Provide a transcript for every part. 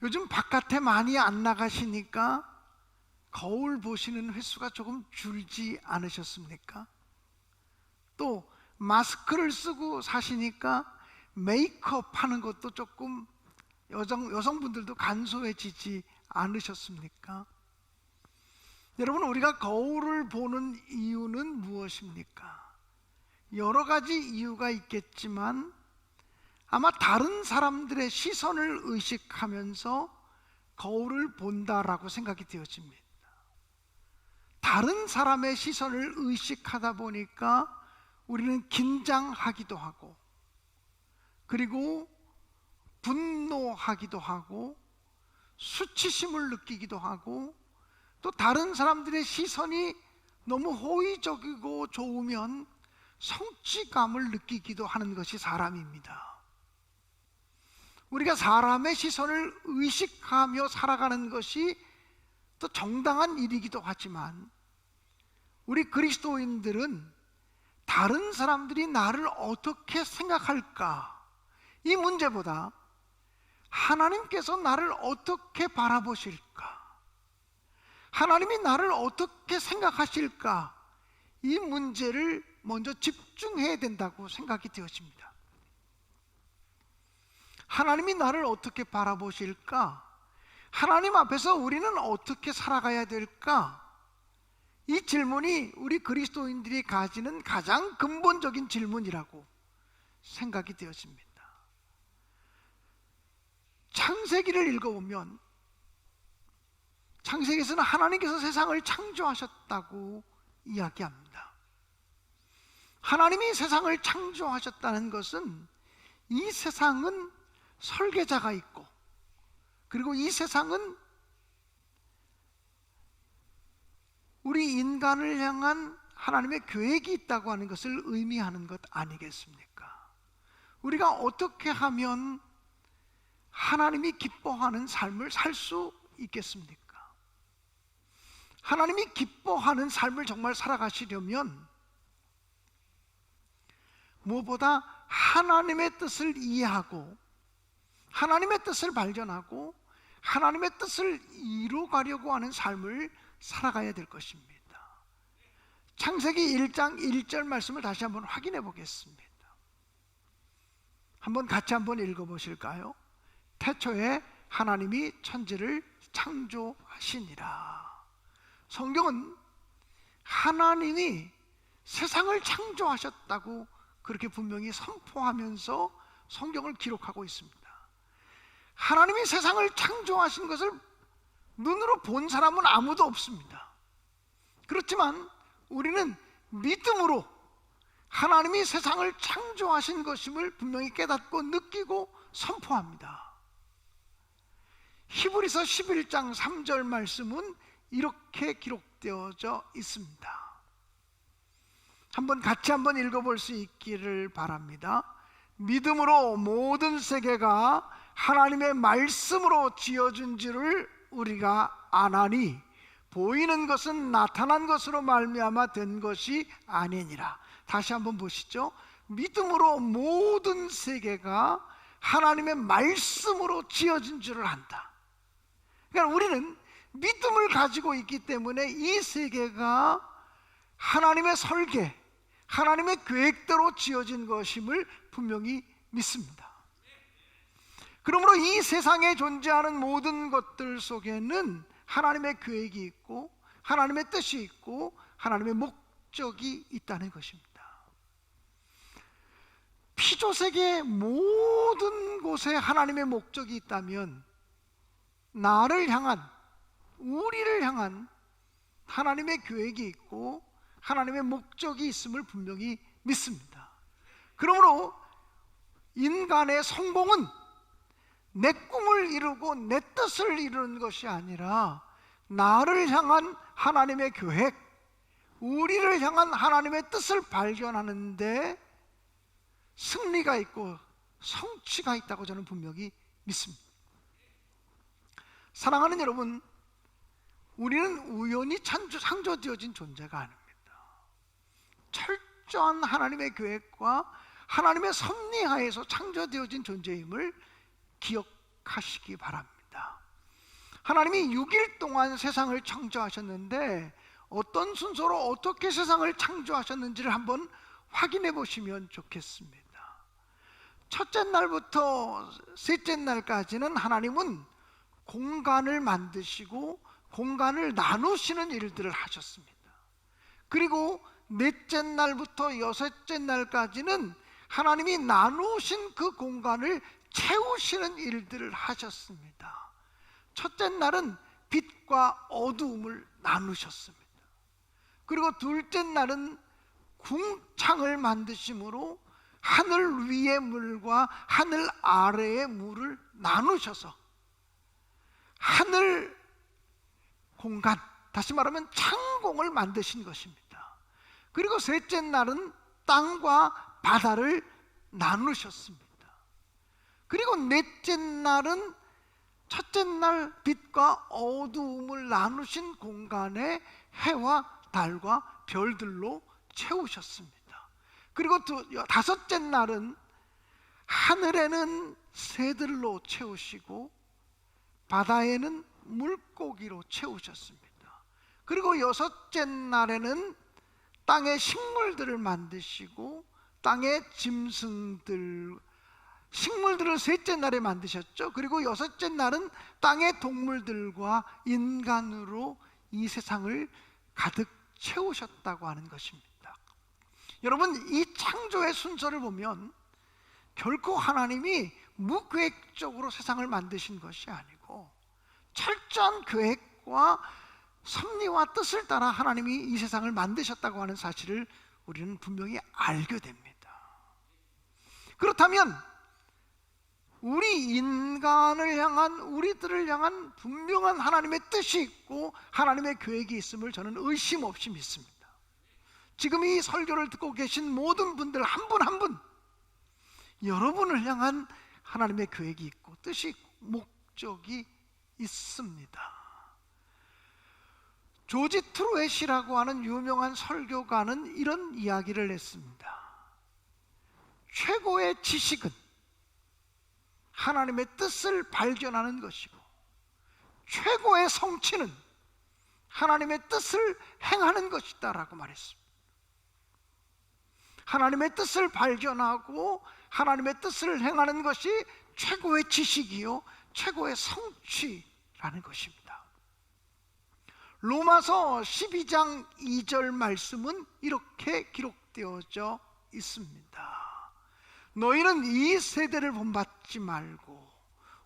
요즘 바깥에 많이 안 나가시니까 거울 보시는 횟수가 조금 줄지 않으셨습니까? 또 마스크를 쓰고 사시니까 메이크업 하는 것도 조금 여성분들도 간소해지지 않으셨습니까? 여러분, 우리가 거울을 보는 이유는 무엇입니까? 여러 가지 이유가 있겠지만 아마 다른 사람들의 시선을 의식하면서 거울을 본다라고 생각이 되어집니다. 다른 사람의 시선을 의식하다 보니까 우리는 긴장하기도 하고, 그리고 분노하기도 하고, 수치심을 느끼기도 하고, 또 다른 사람들의 시선이 너무 호의적이고 좋으면 성취감을 느끼기도 하는 것이 사람입니다. 우리가 사람의 시선을 의식하며 살아가는 것이 또 정당한 일이기도 하지만, 우리 그리스도인들은 다른 사람들이 나를 어떻게 생각할까, 이 문제보다 하나님께서 나를 어떻게 바라보실까, 하나님이 나를 어떻게 생각하실까, 이 문제를 먼저 집중해야 된다고 생각이 되어집니다. 하나님이 나를 어떻게 바라보실까? 하나님 앞에서 우리는 어떻게 살아가야 될까? 이 질문이 우리 그리스도인들이 가지는 가장 근본적인 질문이라고 생각이 되어집니다. 창세기를 읽어보면 창세기에서는 하나님께서 세상을 창조하셨다고 이야기합니다. 하나님이 세상을 창조하셨다는 것은 이 세상은 설계자가 있고, 그리고 이 세상은 우리 인간을 향한 하나님의 계획이 있다고 하는 것을 의미하는 것 아니겠습니까? 우리가 어떻게 하면 하나님이 기뻐하는 삶을 살 수 있겠습니까? 하나님이 기뻐하는 삶을 정말 살아가시려면 무엇보다 하나님의 뜻을 이해하고, 하나님의 뜻을 발견하고, 하나님의 뜻을 이루어가려고 하는 삶을 살아가야 될 것입니다. 창세기 1장 1절 말씀을 다시 한번 확인해 보겠습니다. 같이 한번 읽어보실까요? 태초에 하나님이 천지를 창조하시니라. 성경은 하나님이 세상을 창조하셨다고 그렇게 분명히 선포하면서 성경을 기록하고 있습니다. 하나님이 세상을 창조하신 것을 눈으로 본 사람은 아무도 없습니다. 그렇지만 우리는 믿음으로 하나님이 세상을 창조하신 것임을 분명히 깨닫고 느끼고 선포합니다. 히브리서 11장 3절 말씀은 이렇게 기록되어져 있습니다. 같이 한번 읽어볼 수 있기를 바랍니다. 믿음으로 모든 세계가 하나님의 말씀으로 지어진 줄을 우리가 아나니 보이는 것은 나타난 것으로 말미암아 된 것이 아니니라. 다시 한번 보시죠. 믿음으로 모든 세계가 하나님의 말씀으로 지어진 줄을 안다. 그러니까 우리는 믿음을 가지고 있기 때문에 이 세계가 하나님의 설계, 하나님의 계획대로 지어진 것임을 분명히 믿습니다. 그러므로 이 세상에 존재하는 모든 것들 속에는 하나님의 계획이 있고, 하나님의 뜻이 있고, 하나님의 목적이 있다는 것입니다. 피조세계의 모든 곳에 하나님의 목적이 있다면 나를 향한, 우리를 향한 하나님의 계획이 있고 하나님의 목적이 있음을 분명히 믿습니다. 그러므로 인간의 성공은 내 꿈을 이루고 내 뜻을 이루는 것이 아니라 나를 향한 하나님의 계획, 우리를 향한 하나님의 뜻을 발견하는 데 승리가 있고 성취가 있다고 저는 분명히 믿습니다. 사랑하는 여러분, 우리는 우연히 창조되어진 존재가 아닙니다. 철저한 하나님의 계획과 하나님의 섭리하에서 창조되어진 존재임을 기억하시기 바랍니다. 하나님이 6일 동안 세상을 창조하셨는데 어떤 순서로 어떻게 세상을 창조하셨는지를 한번 확인해 보시면 좋겠습니다. 첫째 날부터 셋째 날까지는 하나님은 공간을 만드시고 공간을 나누시는 일들을 하셨습니다. 그리고 넷째 날부터 여섯째 날까지는 하나님이 나누신 그 공간을 채우시는 일들을 하셨습니다. 첫째 날은 빛과 어두움을 나누셨습니다. 그리고 둘째 날은 궁창을 만드심으로 하늘 위의 물과 하늘 아래의 물을 나누셔서 하늘 공간, 다시 말하면 창공을 만드신 것입니다. 그리고 셋째 날은 땅과 바다를 나누셨습니다. 그리고 넷째 날은 첫째 날 빛과 어두움을 나누신 공간에 해와 달과 별들로 채우셨습니다. 그리고 다섯째 날은 하늘에는 새들로 채우시고 바다에는 물고기로 채우셨습니다. 그리고 여섯째 날에는 땅의 식물들을 만드시고 땅의 짐승들, 식물들을 셋째 날에 만드셨죠. 그리고 여섯째 날은 땅의 동물들과 인간으로 이 세상을 가득 채우셨다고 하는 것입니다. 여러분, 이 창조의 순서를 보면 결코 하나님이 무계획적으로 세상을 만드신 것이 아니고 철저한 계획과 섭리와 뜻을 따라 하나님이 이 세상을 만드셨다고 하는 사실을 우리는 분명히 알게 됩니다. 그렇다면 우리 인간을 향한, 우리들을 향한 분명한 하나님의 뜻이 있고 하나님의 계획이 있음을 저는 의심 없이 믿습니다. 지금 이 설교를 듣고 계신 모든 분들 한 분 한 분 여러분을 향한 하나님의 계획이 있고 뜻이 있고 목적이 있습니다. 조지 트루엣이라고 하는 유명한 설교가는 이런 이야기를 했습니다. 최고의 지식은 하나님의 뜻을 발견하는 것이고 최고의 성취는 하나님의 뜻을 행하는 것이다 라고 말했습니다. 하나님의 뜻을 발견하고 하나님의 뜻을 행하는 것이 최고의 지식이요 최고의 성취라는 것입니다. 로마서 12장 2절 말씀은 이렇게 기록되어져 있습니다. 너희는 이 세대를 본받지 말고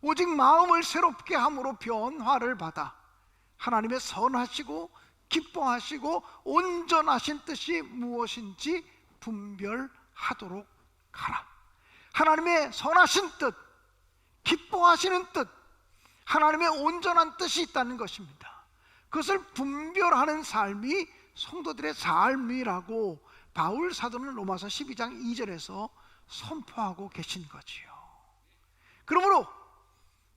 오직 마음을 새롭게 함으로 변화를 받아 하나님의 선하시고 기뻐하시고 온전하신 뜻이 무엇인지 분별하도록 하라. 하나님의 선하신 뜻, 기뻐하시는 뜻, 하나님의 온전한 뜻이 있다는 것입니다. 그것을 분별하는 삶이 성도들의 삶이라고 바울 사도는 로마서 12장 2절에서 선포하고 계신 거지요. 그러므로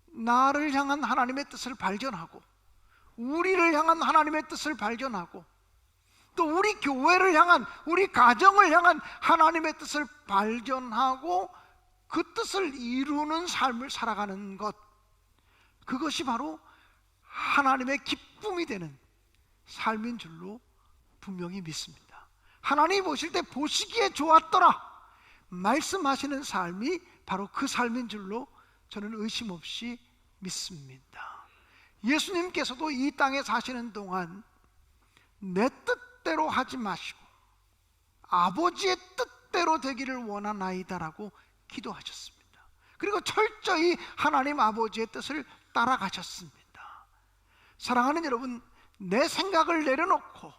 나를 향한 하나님의 뜻을 발견하고 우리를 향한 하나님의 뜻을 발견하고 또 우리 교회를 향한, 우리 가정을 향한 하나님의 뜻을 발견하고 그 뜻을 이루는 삶을 살아가는 것, 그것이 바로 하나님의 기쁨이 되는 삶인 줄로 분명히 믿습니다. 하나님이 보실 때 보시기에 좋았더라 말씀하시는 삶이 바로 그 삶인 줄로 저는 의심 없이 믿습니다. 예수님께서도 이 땅에 사시는 동안 내 뜻대로 하지 마시고 아버지의 뜻대로 되기를 원하나이다라고 기도하셨습니다. 그리고 철저히 하나님 아버지의 뜻을 따라가셨습니다. 사랑하는 여러분, 내 생각을 내려놓고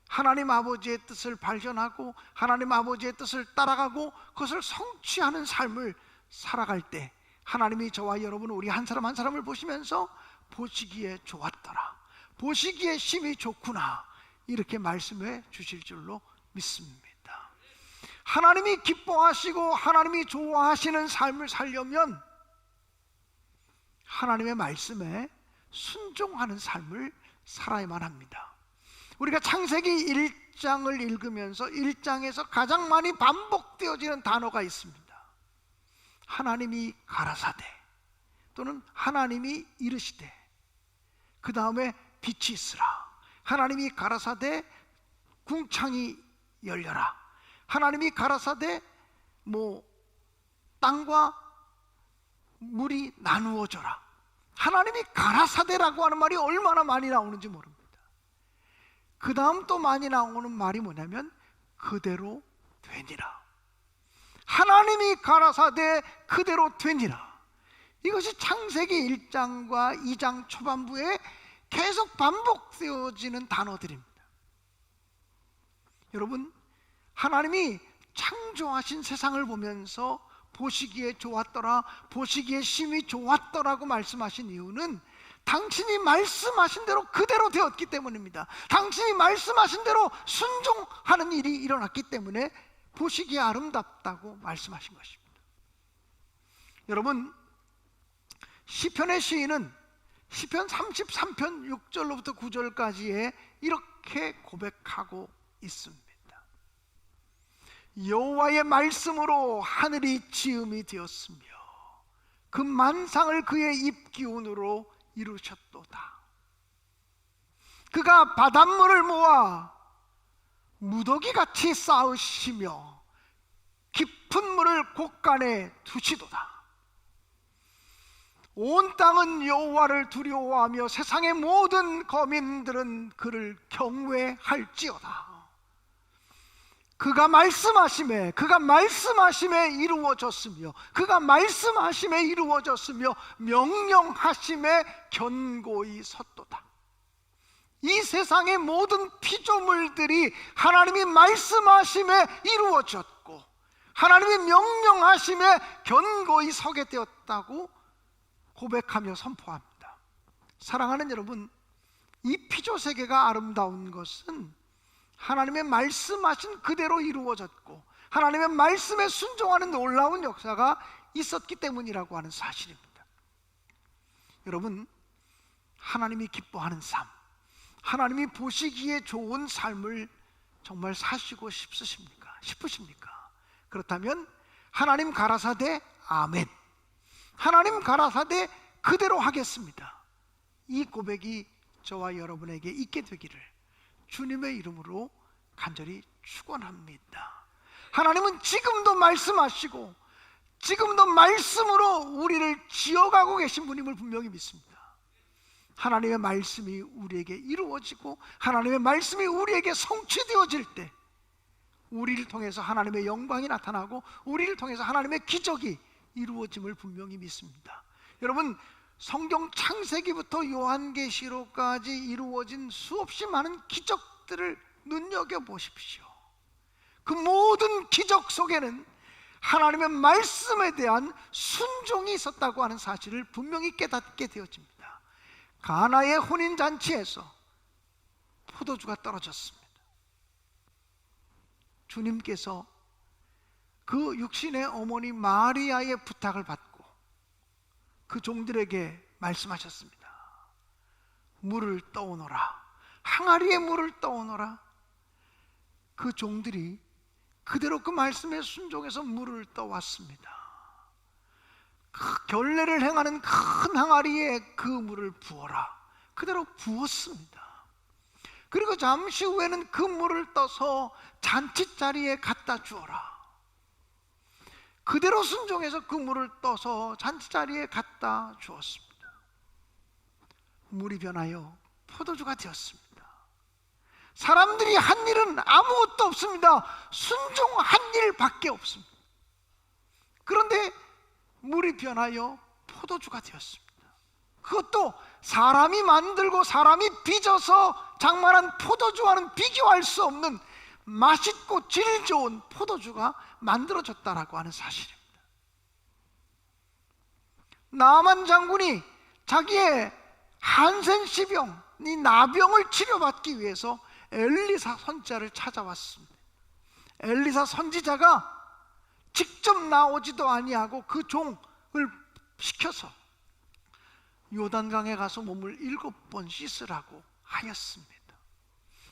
하나님 아버지의 뜻을 발견하고 하나님 아버지의 뜻을 따라가고 그것을 성취하는 삶을 살아갈 때 하나님이 저와 여러분 우리 한 사람 한 사람을 보시면서 보시기에 좋았더라, 보시기에 심히 좋구나 이렇게 말씀해 주실 줄로 믿습니다. 하나님이 기뻐하시고 하나님이 좋아하시는 삶을 살려면 하나님의 말씀에 순종하는 삶을 살아야만 합니다. 우리가 창세기 1장을 읽으면서 1장에서 가장 많이 반복되어지는 단어가 있습니다. 하나님이 가라사대 또는 하나님이 이르시되, 그 다음에 빛이 있으라. 하나님이 가라사대 궁창이 열려라. 하나님이 가라사대 땅과 물이 나누어져라. 하나님이 가라사대라고 하는 말이 얼마나 많이 나오는지 모릅니다. 그 다음 또 많이 나오는 말이 뭐냐면 그대로 되니라. 하나님이 가라사대 그대로 되니라. 이것이 창세기 1장과 2장 초반부에 계속 반복되어지는 단어들입니다. 여러분, 하나님이 창조하신 세상을 보면서 보시기에 좋았더라, 보시기에 심히 좋았더라고 말씀하신 이유는 당신이 말씀하신 대로 그대로 되었기 때문입니다. 당신이 말씀하신 대로 순종하는 일이 일어났기 때문에 보시기에 아름답다고 말씀하신 것입니다. 여러분, 시편의 시인은 시편 33편 6절로부터 9절까지에 이렇게 고백하고 있습니다. 여호와의 말씀으로 하늘이 지음이 되었으며 그 만상을 그의 입 기운으로 이루셨도다. 그가 바닷물을 모아 무더기같이 쌓으시며 깊은 물을 곳간에 두시도다. 온 땅은 여호와를 두려워하며 세상의 모든 거민들은 그를 경외할지어다. 그가 말씀하심에 이루어졌으며 그가 말씀하심에 이루어졌으며 명령하심에 견고히 섰도다. 이 세상의 모든 피조물들이 하나님이 말씀하심에 이루어졌고 하나님이 명령하심에 견고히 서게 되었다고 고백하며 선포합니다. 사랑하는 여러분, 이 피조세계가 아름다운 것은 하나님의 말씀하신 그대로 이루어졌고 하나님의 말씀에 순종하는 놀라운 역사가 있었기 때문이라고 하는 사실입니다. 여러분, 하나님이 기뻐하는 삶, 하나님이 보시기에 좋은 삶을 정말 사시고 싶으십니까? 그렇다면 하나님 가라사대 아멘, 하나님 가라사대 그대로 하겠습니다, 이 고백이 저와 여러분에게 있게 되기를 주님의 이름으로 간절히 축원합니다. 하나님은 지금도 말씀하시고 지금도 말씀으로 우리를 지어가고 계신 분임을 분명히 믿습니다. 하나님의 말씀이 우리에게 이루어지고 하나님의 말씀이 우리에게 성취되어질 때 우리를 통해서 하나님의 영광이 나타나고 우리를 통해서 하나님의 기적이 이루어짐을 분명히 믿습니다. 여러분, 성경 창세기부터 요한계시록까지 이루어진 수없이 많은 기적들을 눈여겨보십시오. 그 모든 기적 속에는 하나님의 말씀에 대한 순종이 있었다고 하는 사실을 분명히 깨닫게 되어집니다. 가나의 혼인잔치에서 포도주가 떨어졌습니다. 주님께서 그 육신의 어머니 마리아의 부탁을 받고 그 종들에게 말씀하셨습니다. 물을 떠오너라, 항아리에 물을 떠오너라. 그 종들이 그대로 그 말씀에 순종해서 물을 떠왔습니다. 그 결례를 행하는 큰 항아리에 그 물을 부어라. 그대로 부었습니다. 그리고 잠시 후에는 그 물을 떠서 잔치자리에 갖다 주어라. 그대로 순종해서 그 물을 떠서 잔치자리에 갖다 주었습니다. 물이 변하여 포도주가 되었습니다. 사람들이 한 일은 아무것도 없습니다. 순종한 일밖에 없습니다. 그런데 물이 변하여 포도주가 되었습니다. 그것도 사람이 만들고 사람이 빚어서 장만한 포도주와는 비교할 수 없는 맛있고 질 좋은 포도주가 만들어졌다라고 하는 사실입니다. 나만 장군이 자기의 한센시병, 이 나병을 치료받기 위해서 엘리사 선지자를 찾아왔습니다. 엘리사 선지자가 직접 나오지도 아니하고 그 종을 시켜서 요단강에 가서 몸을 7번 씻으라고 하였습니다.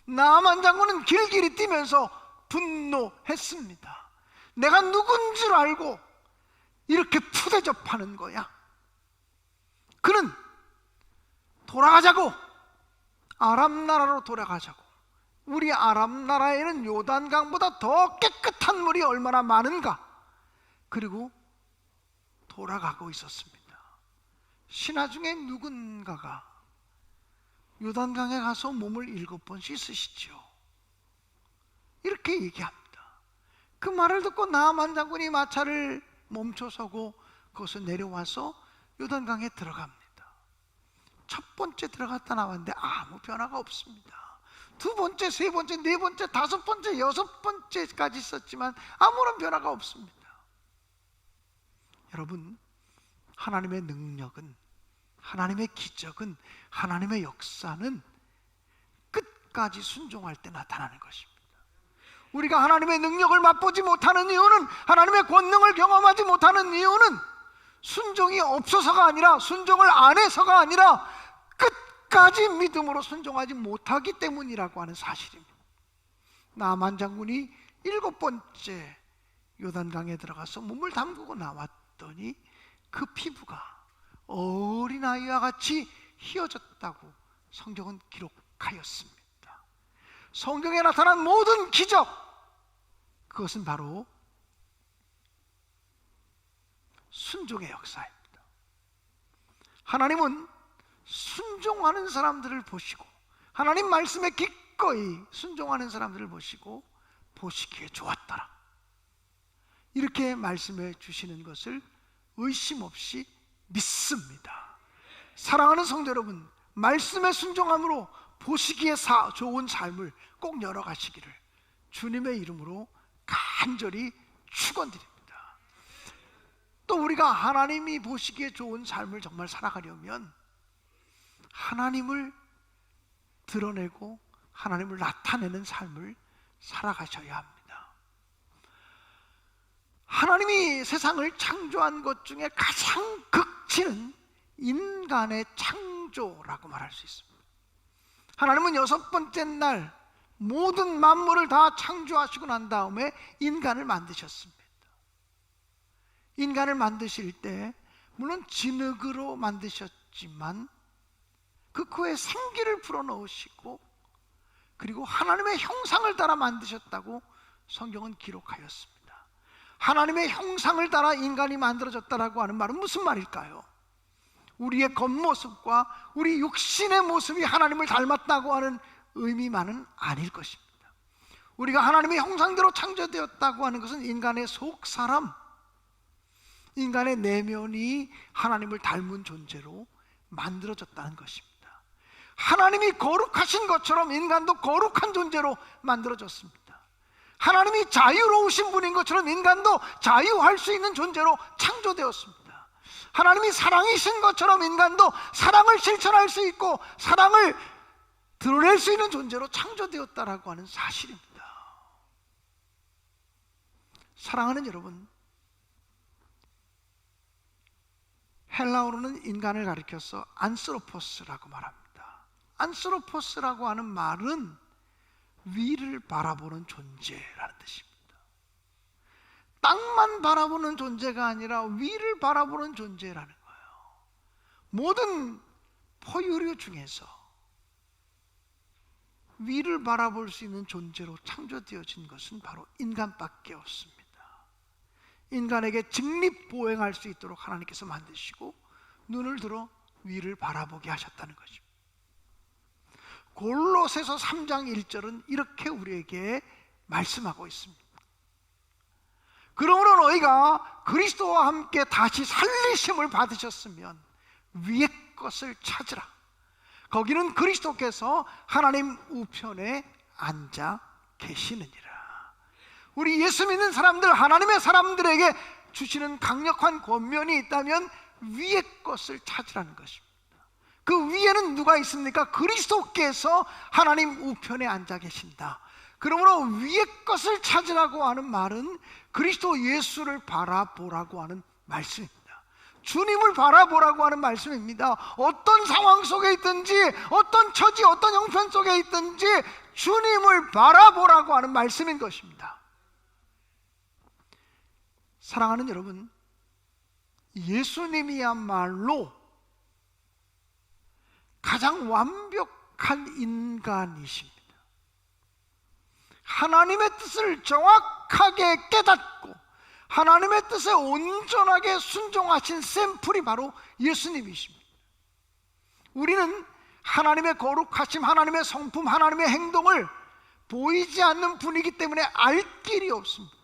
나만 장군은 길길이 뛰면서 분노했습니다. 내가 누군 줄 알고 이렇게 푸대접하는 거야? 그는 돌아가자고, 아람 나라로 돌아가자고. 우리 아람 나라에는 요단강보다 더 깨끗한 물이 얼마나 많은가. 그리고 돌아가고 있었습니다. 신하 중에 누군가가 요단강에 가서 몸을 7번 씻으시죠. 이렇게 얘기합니다. 그 말을 듣고 나아만 장군이 마차를 멈춰서고 거기서 내려와서 요단강에 들어갑니다. 첫 번째 들어갔다 나왔는데 아무 변화가 없습니다. 두 번째, 세 번째, 네 번째, 다섯 번째, 여섯 번째까지 있었지만 아무런 변화가 없습니다. 여러분, 하나님의 능력은, 하나님의 기적은, 하나님의 역사는 끝까지 순종할 때 나타나는 것입니다. 우리가 하나님의 능력을 맛보지 못하는 이유는, 하나님의 권능을 경험하지 못하는 이유는 순종이 없어서가 아니라, 순종을 안 해서가 아니라 끝까지 믿음으로 순종하지 못하기 때문이라고 하는 사실입니다. 나만 장군이 7번째 요단강에 들어가서 몸을 담그고 나왔더니 그 피부가 어린아이와 같이 휘어졌다고 성경은 기록하였습니다. 성경에 나타난 모든 기적, 그것은 바로 순종의 역사입니다. 하나님은 순종하는 사람들을 보시고, 하나님 말씀에 기꺼이 순종하는 사람들을 보시고 보시기에 좋았더라, 이렇게 말씀해 주시는 것을 의심 없이 믿습니다. 사랑하는 성도 여러분, 말씀에 순종함으로 보시기에 좋은 삶을 꼭 열어가시기를 주님의 이름으로 간절히 축원드립니다. 또 우리가 하나님이 보시기에 좋은 삶을 정말 살아가려면 하나님을 드러내고 하나님을 나타내는 삶을 살아가셔야 합니다. 하나님이 세상을 창조한 것 중에 가장 극치는 인간의 창조라고 말할 수 있습니다. 하나님은 6번째 날 모든 만물을 다 창조하시고 난 다음에 인간을 만드셨습니다. 인간을 만드실 때 물론 진흙으로 만드셨지만 그 코에 생기를 불어넣으시고, 그리고 하나님의 형상을 따라 만드셨다고 성경은 기록하였습니다. 하나님의 형상을 따라 인간이 만들어졌다라고 하는 말은 무슨 말일까요? 우리의 겉모습과 우리 육신의 모습이 하나님을 닮았다고 하는 의미만은 아닐 것입니다. 우리가 하나님의 형상대로 창조되었다고 하는 것은 인간의 속사람, 인간의 내면이 하나님을 닮은 존재로 만들어졌다는 것입니다. 하나님이 거룩하신 것처럼 인간도 거룩한 존재로 만들어졌습니다. 하나님이 자유로우신 분인 것처럼 인간도 자유할 수 있는 존재로 창조되었습니다. 하나님이 사랑이신 것처럼 인간도 사랑을 실천할 수 있고 사랑을 드러낼 수 있는 존재로 창조되었다라고 하는 사실입니다. 사랑하는 여러분, 헬라어로는 인간을 가리켜서 안스로포스라고 말합니다. 안스로포스라고 하는 말은 위를 바라보는 존재라는 뜻입니다. 땅만 바라보는 존재가 아니라 위를 바라보는 존재라는 거예요. 모든 포유류 중에서 위를 바라볼 수 있는 존재로 창조되어진 것은 바로 인간밖에 없습니다. 인간에게 직립보행할 수 있도록 하나님께서 만드시고 눈을 들어 위를 바라보게 하셨다는 것입니다. 골로새서 3장 1절은 이렇게 우리에게 말씀하고 있습니다. 그러므로 너희가 그리스도와 함께 다시 살리심을 받으셨으면 위의 것을 찾으라. 거기는 그리스도께서 하나님 우편에 앉아 계시느니라. 우리 예수 믿는 사람들, 하나님의 사람들에게 주시는 강력한 권면이 있다면 위의 것을 찾으라는 것입니다. 그 위에는 누가 있습니까? 그리스도께서 하나님 우편에 앉아 계신다. 그러므로 위의 것을 찾으라고 하는 말은 그리스도 예수를 바라보라고 하는 말씀입니다. 주님을 바라보라고 하는 말씀입니다. 어떤 상황 속에 있든지, 어떤 처지, 어떤 형편 속에 있든지 주님을 바라보라고 하는 말씀인 것입니다. 사랑하는 여러분, 예수님이야말로 가장 완벽한 인간이십니다. 하나님의 뜻을 정확하게 깨닫고 하나님의 뜻에 온전하게 순종하신 샘플이 바로 예수님이십니다. 우리는 하나님의 거룩하심, 하나님의 성품, 하나님의 행동을 보이지 않는 분이기 때문에 알 길이 없습니다.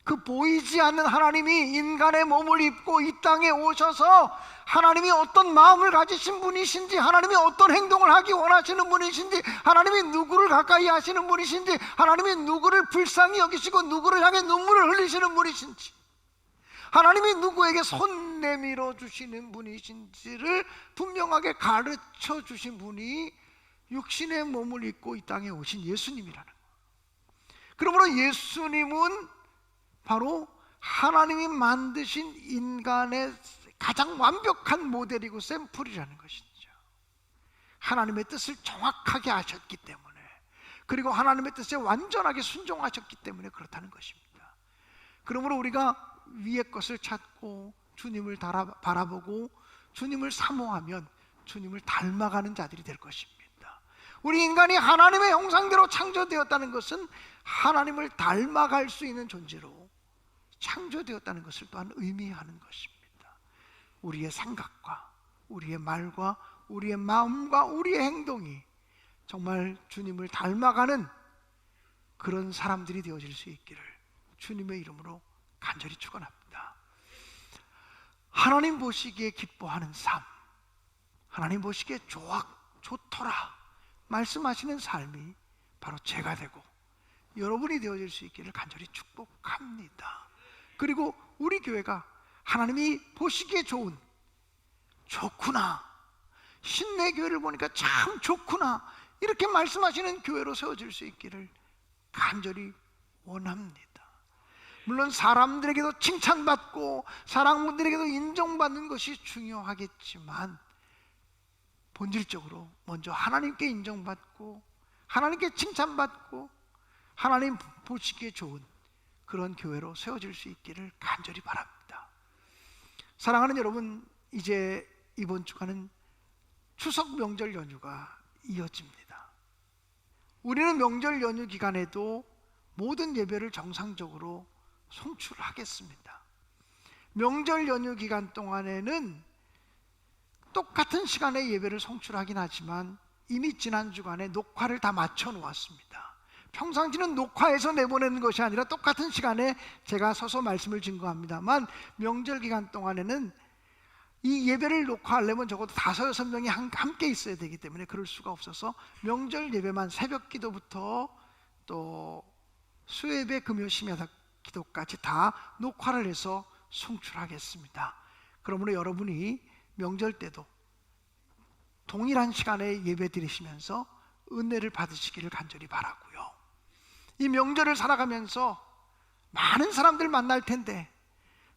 그 보이지 않는 하나님이 인간의 몸을 입고 이 땅에 오셔서 하나님이 어떤 마음을 가지신 분이신지, 하나님이 어떤 행동을 하기 원하시는 분이신지, 하나님이 누구를 가까이 하시는 분이신지, 하나님이 누구를 불쌍히 여기시고 누구를 향해 눈물을 흘리시는 분이신지, 하나님이 누구에게 손 내밀어 주시는 분이신지를 분명하게 가르쳐 주신 분이 육신의 몸을 입고 이 땅에 오신 예수님이라는 거예요. 그러므로 예수님은 바로 하나님이 만드신 인간의 가장 완벽한 모델이고 샘플이라는 것이죠. 하나님의 뜻을 정확하게 아셨기 때문에, 그리고 하나님의 뜻에 완전하게 순종하셨기 때문에 그렇다는 것입니다. 그러므로 우리가 위의 것을 찾고 주님을 바라보고 주님을 사모하면 주님을 닮아가는 자들이 될 것입니다. 우리 인간이 하나님의 형상대로 창조되었다는 것은 하나님을 닮아갈 수 있는 존재로 창조되었다는 것을 또한 의미하는 것입니다. 우리의 생각과 우리의 말과 우리의 마음과 우리의 행동이 정말 주님을 닮아가는 그런 사람들이 되어질 수 있기를 주님의 이름으로 간절히 축원합니다. 하나님 보시기에 기뻐하는 삶, 하나님 보시기에 좋더라 말씀하시는 삶이 바로 제가 되고 여러분이 되어질 수 있기를 간절히 축복합니다. 그리고 우리 교회가 하나님이 보시기에 좋구나, 신내 교회를 보니까 참 좋구나, 이렇게 말씀하시는 교회로 세워질 수 있기를 간절히 원합니다. 물론 사람들에게도 칭찬받고 사람들에게도 인정받는 것이 중요하겠지만 본질적으로 먼저 하나님께 인정받고 하나님께 칭찬받고 하나님 보시기에 좋은 그런 교회로 세워질 수 있기를 간절히 바랍니다. 사랑하는 여러분, 이제 이번 주간은 추석 명절 연휴가 이어집니다. 우리는 명절 연휴 기간에도 모든 예배를 정상적으로 송출하겠습니다. 명절 연휴 기간 동안에는 똑같은 시간에 예배를 송출하긴 하지만 이미 지난 주간에 녹화를 다 맞춰 놓았습니다. 평상시는 녹화해서 내보내는 것이 아니라 똑같은 시간에 제가 서서 말씀을 증거합니다만, 명절 기간 동안에는 이 예배를 녹화하려면 적어도 5-6명이 함께 있어야 되기 때문에 그럴 수가 없어서 명절 예배만 새벽 기도부터 또 수요예배, 금요 심야 기도까지 다 녹화를 해서 송출하겠습니다. 그러므로 여러분이 명절 때도 동일한 시간에 예배 드리시면서 은혜를 받으시기를 간절히 바라고요. 이 명절을 살아가면서 많은 사람들 만날 텐데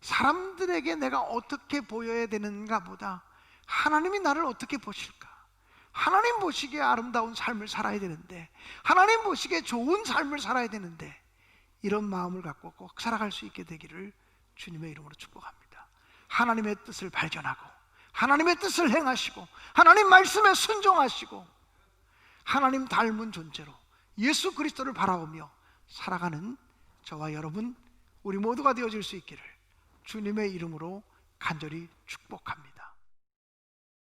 사람들에게 내가 어떻게 보여야 되는가 보다 하나님이 나를 어떻게 보실까, 하나님 보시기에 아름다운 삶을 살아야 되는데, 하나님 보시기에 좋은 삶을 살아야 되는데, 이런 마음을 갖고 꼭 살아갈 수 있게 되기를 주님의 이름으로 축복합니다. 하나님의 뜻을 발견하고 하나님의 뜻을 행하시고 하나님 말씀에 순종하시고 하나님 닮은 존재로 예수 그리스도를 바라보며 살아가는 저와 여러분, 우리 모두가 되어질 수 있기를 주님의 이름으로 간절히 축복합니다.